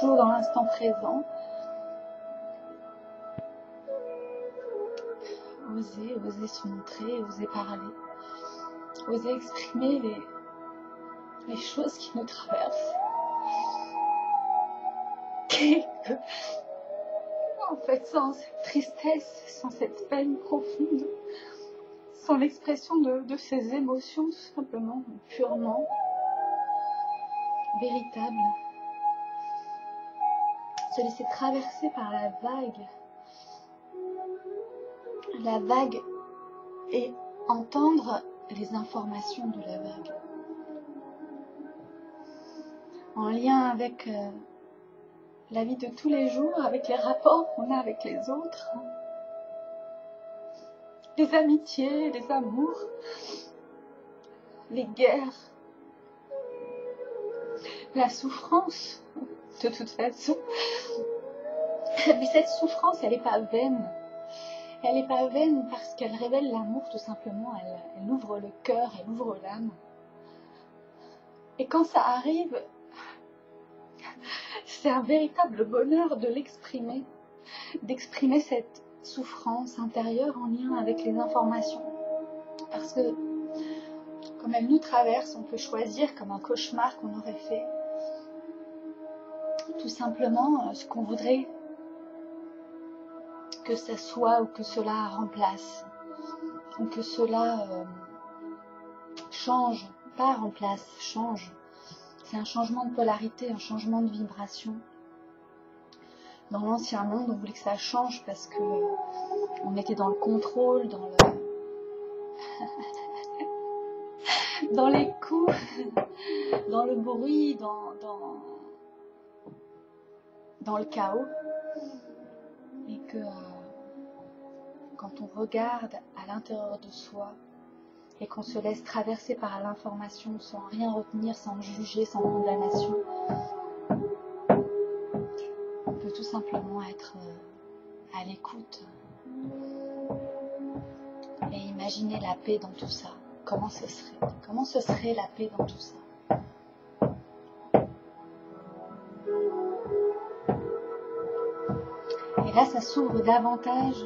toujours dans l'instant présent. Oser se montrer, oser parler, oser exprimer les choses qui nous traversent. Et que, en fait, sans cette tristesse, sans cette peine profonde, sans l'expression de ces émotions, tout simplement, purement véritables, se laisser traverser par la vague et entendre les informations de la vague. En lien avec la vie de tous les jours, avec les rapports qu'on a avec les autres, les amitiés, les amours, les guerres, la souffrance, de toute façon. Mais cette souffrance, elle n'est pas vaine. Elle n'est pas vaine parce qu'elle révèle l'amour, tout simplement. Elle ouvre le cœur, elle ouvre l'âme. Et quand ça arrive, c'est un véritable bonheur de l'exprimer, d'exprimer cette souffrance intérieure en lien avec les informations. Parce que, comme elle nous traverse, on peut choisir comme un cauchemar qu'on aurait fait, tout simplement ce qu'on voudrait que ça soit ou que cela remplace, ou que cela change, pas remplace, change. C'est un changement de polarité, un changement de vibration. Dans l'ancien monde, on voulait que ça change parce que on était dans le contrôle, dans les coups, dans le bruit, dans le chaos. Et que quand on regarde à l'intérieur de soi et qu'on se laisse traverser par l'information sans rien retenir, sans juger, sans condamnation, on peut tout simplement être à l'écoute et imaginer la paix dans tout ça. Comment ce serait la paix dans tout ça? Et là, ça s'ouvre davantage.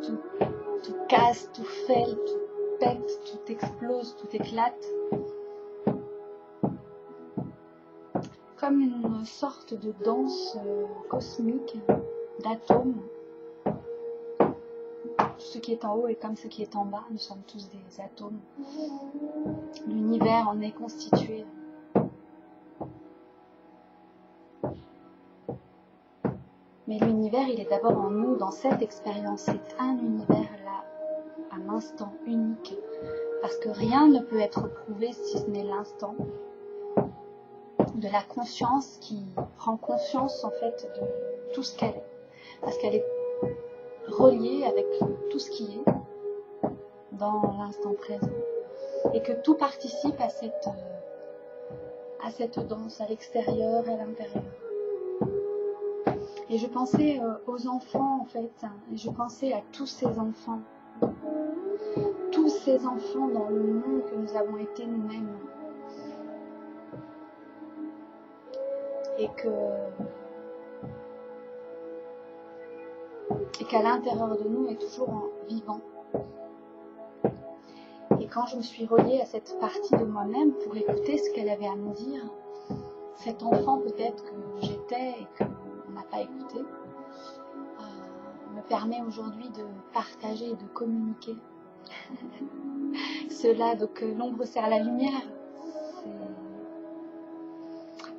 Tout casse, tout fêle, tout pète, tout explose, tout éclate. Comme une sorte de danse cosmique d'atomes. Ce qui est en haut est comme ce qui est en bas. Nous sommes tous des atomes. L'univers en est constitué. Mais l'univers, il est d'abord en nous, dans cette expérience. C'est un univers là, un instant unique. Parce que rien ne peut être prouvé si ce n'est l'instant de la conscience qui prend conscience en fait de tout ce qu'elle est. Parce qu'elle est reliée avec tout ce qui est dans l'instant présent. Et que tout participe à cette danse, à l'extérieur et à l'intérieur. Et je pensais aux enfants en fait, et je pensais à tous ces enfants dans le monde que nous avons été nous-mêmes. Et qu'à l'intérieur de nous est toujours vivant. Et quand je me suis reliée à cette partie de moi-même pour écouter ce qu'elle avait à me dire, cet enfant peut-être que j'étais et qu'on n'a pas écouté, me permet aujourd'hui de partager et de communiquer. Cela, donc l'ombre sert la lumière.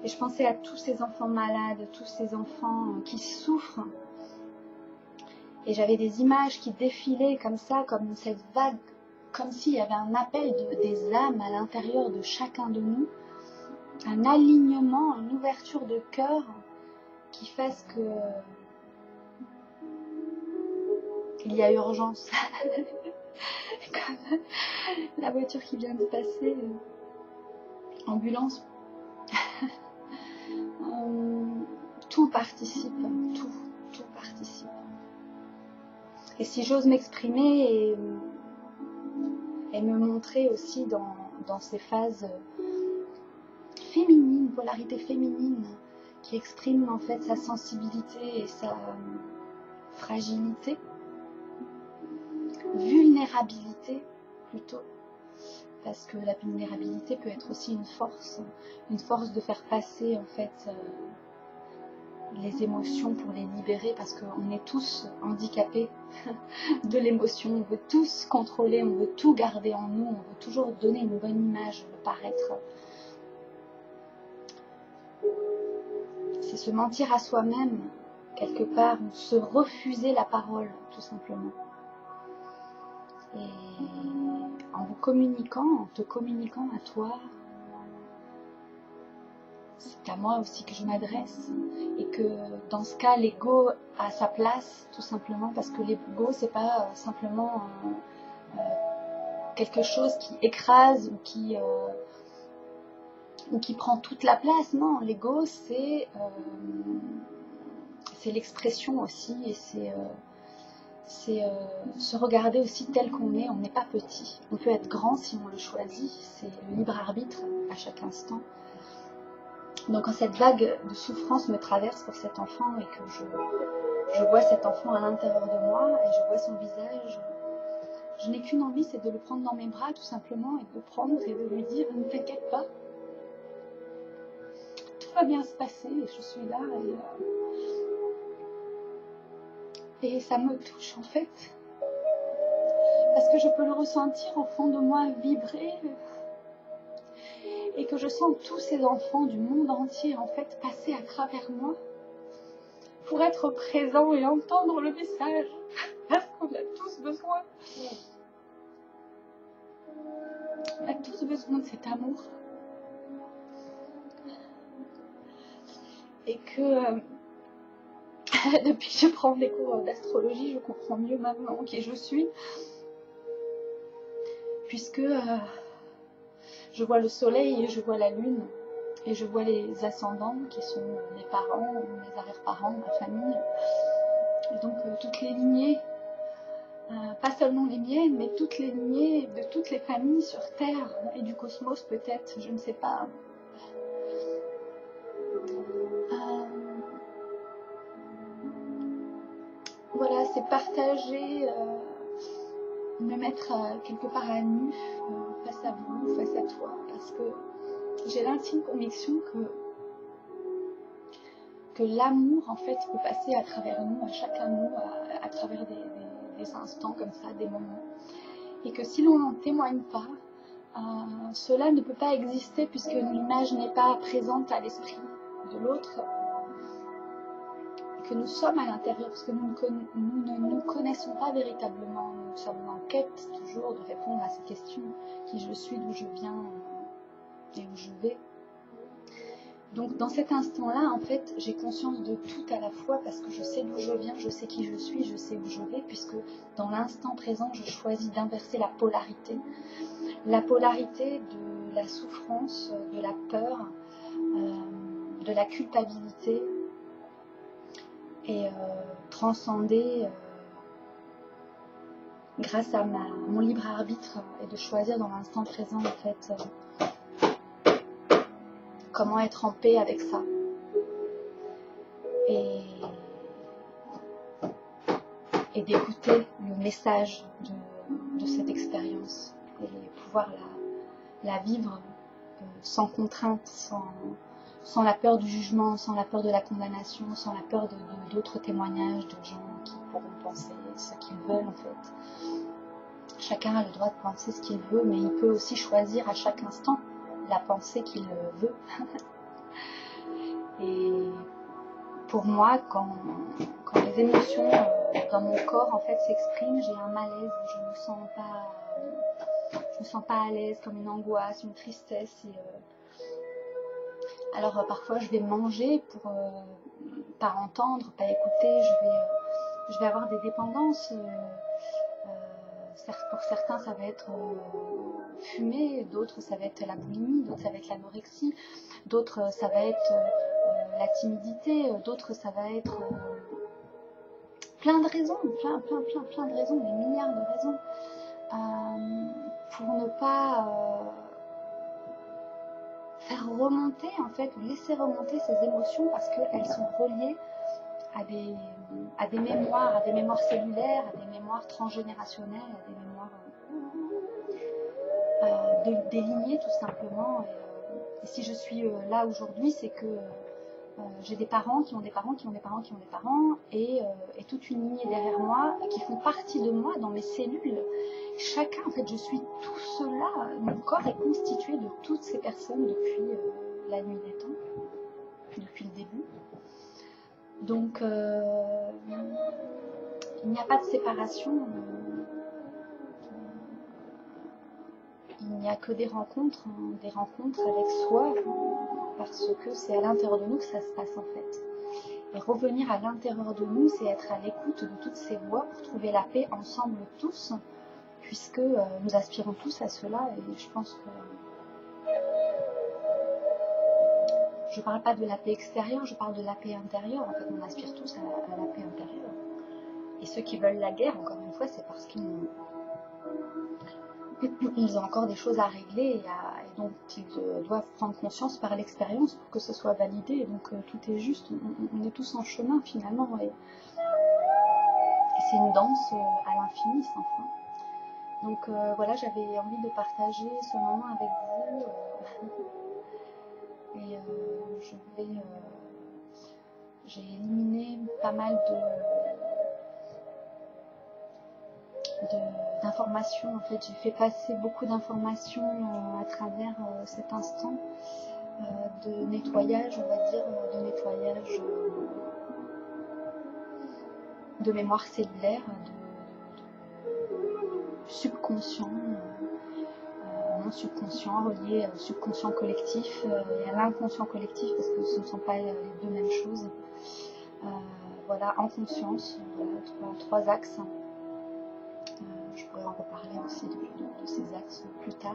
Et je pensais à tous ces enfants malades, tous ces enfants qui souffrent. Et j'avais des images qui défilaient comme ça, comme cette vague, comme s'il y avait un appel des âmes à l'intérieur de chacun de nous, un alignement, une ouverture de cœur qui fasse qu'il y a urgence. Comme la voiture qui vient de passer, ambulance. Tout participe, tout participe. Et si j'ose m'exprimer et me montrer aussi dans ces phases féminine, polarité féminine, qui exprime en fait sa sensibilité et sa fragilité, vulnérabilité plutôt, parce que la vulnérabilité peut être aussi une force de faire passer en fait les émotions pour les libérer, parce qu'on est tous handicapés de l'émotion, on veut tous contrôler, on veut tout garder en nous, on veut toujours donner une bonne image, le paraître. C'est se mentir à soi-même, quelque part, ou se refuser la parole, tout simplement. Et en vous communiquant, en te communiquant à toi, c'est à moi aussi que je m'adresse, et que dans ce cas, l'ego a sa place, tout simplement, parce que l'ego, c'est pas simplement quelque chose qui écrase ou qui prend toute la place. Non, l'ego, c'est l'expression aussi, et c'est se regarder aussi tel qu'on est. On n'est pas petit, on peut être grand si on le choisit, c'est le libre arbitre à chaque instant. Donc quand cette vague de souffrance me traverse pour cet enfant et que je vois cet enfant à l'intérieur de moi et je vois son visage, je n'ai qu'une envie, c'est de le prendre dans mes bras tout simplement, et de le prendre et de lui dire: ne t'inquiète pas, tout va bien se passer, et je suis là, et ça me touche en fait, parce que je peux le ressentir au fond de moi vibrer, et que je sens tous ces enfants du monde entier en fait passer à travers moi pour être présents et entendre le message, parce qu'on a tous besoin. On a tous besoin de cet amour. Et que depuis que je prends des cours d'astrologie, je comprends mieux maintenant qui je suis, puisque je vois le soleil et je vois la lune, et je vois les ascendants qui sont mes parents, mes arrière-parents, ma famille, et donc toutes les lignées, pas seulement les miennes, mais toutes les lignées de toutes les familles sur Terre et du cosmos peut-être, je ne sais pas. Voilà, c'est partager, me mettre quelque part à nu, face à vous, face à toi, parce que j'ai l'intime conviction que l'amour en fait peut passer à travers nous, à chacun de nous, à travers des instants comme ça, des moments, et que si l'on n'en témoigne pas, cela ne peut pas exister, puisque l'image n'est pas présente à l'esprit de l'autre, que nous sommes à l'intérieur, parce que nous ne nous connaissons pas véritablement. Nous sommes en quête toujours de répondre à ces questions: qui je suis, d'où je viens et où je vais. Donc dans cet instant-là, en fait, j'ai conscience de tout à la fois, parce que je sais d'où je viens, je sais qui je suis, je sais où je vais, puisque dans l'instant présent, je choisis d'inverser la polarité de la souffrance, de la peur, de la culpabilité, et transcender grâce à mon libre arbitre, et de choisir dans l'instant présent en fait comment être en paix avec ça, et d'écouter le message de cette expérience, et pouvoir la vivre sans contrainte, sans la peur du jugement, sans la peur de la condamnation, sans la peur d'autres témoignages de gens qui pourront penser ce qu'ils veulent en fait. Chacun a le droit de penser ce qu'il veut, mais il peut aussi choisir à chaque instant la pensée qu'il veut. Et pour moi, quand les émotions dans mon corps en fait s'expriment, j'ai un malaise, je me sens pas à l'aise, comme une angoisse, une tristesse. Alors parfois je vais manger pour pas entendre, pas écouter, je vais avoir des dépendances. Pour certains ça va être fumer, d'autres ça va être la boulimie, d'autres ça va être l'anorexie, d'autres ça va être la timidité, d'autres ça va être plein de raisons, plein de raisons, des milliards de raisons, pour ne pas faire faire remonter, en fait, ou laisser remonter ces émotions parce qu'elles sont reliées à des mémoires cellulaires, à des mémoires transgénérationnelles, à des mémoires des lignées tout simplement. Et si je suis là aujourd'hui, c'est que j'ai des parents qui ont des parents, qui ont des parents, qui ont des parents, et toute une lignée derrière moi qui font partie de moi dans mes cellules. Chacun, en fait, je suis tout cela. Mon corps est constitué de toutes ces personnes depuis la nuit des temps, depuis le début. Donc, il n'y a pas de séparation. Il n'y a que des rencontres avec soi, parce que c'est à l'intérieur de nous que ça se passe en fait. Et revenir à l'intérieur de nous, c'est être à l'écoute de toutes ces voix pour trouver la paix ensemble tous, puisque nous aspirons tous à cela. Et je pense que je ne parle pas de la paix extérieure, je parle de la paix intérieure. En fait, on aspire tous à la paix intérieure. Et ceux qui veulent la guerre, encore une fois, c'est parce qu'ils ont encore des choses à régler et dont ils doivent prendre conscience par l'expérience pour que ce soit validé. Donc tout est juste, on est tous en chemin finalement. Et c'est une danse à l'infini, sans fin. Donc voilà, j'avais envie de partager ce moment avec vous. Et j'ai éliminé pas mal d'informations. En fait, j'ai fait passer beaucoup d'informations à travers cet instant de nettoyage, on va dire, de nettoyage de mémoire cellulaire, de subconscient, non subconscient, relié au subconscient collectif et à l'inconscient collectif, parce que ce ne sont pas les deux mêmes choses. Voilà, en conscience, voilà, trois axes. Je pourrais en reparler aussi de ces axes plus tard.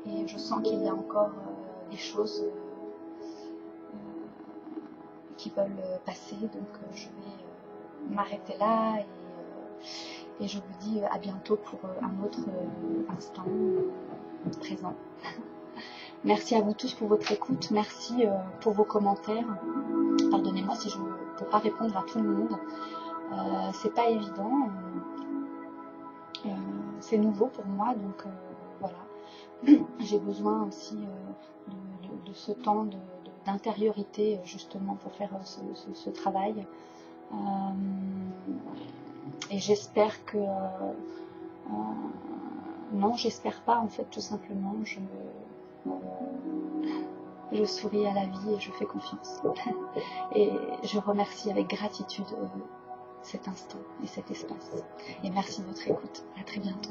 Et je sens qu'il y a encore des choses qui veulent passer, donc je vais m'arrêter là et je vous dis à bientôt pour un autre instant présent. Merci à vous tous pour votre écoute, merci pour vos commentaires. Pardonnez-moi si je ne peux pas répondre à tout le monde. C'est pas évident. C'est nouveau pour moi, donc voilà. J'ai besoin aussi de ce temps d'intériorité justement pour faire ce travail. Et j'espère que... non, j'espère pas en fait, tout simplement. Je souris à la vie et je fais confiance. Et je remercie avec gratitude cet instant et cet espace. Et merci de votre écoute. À très bientôt.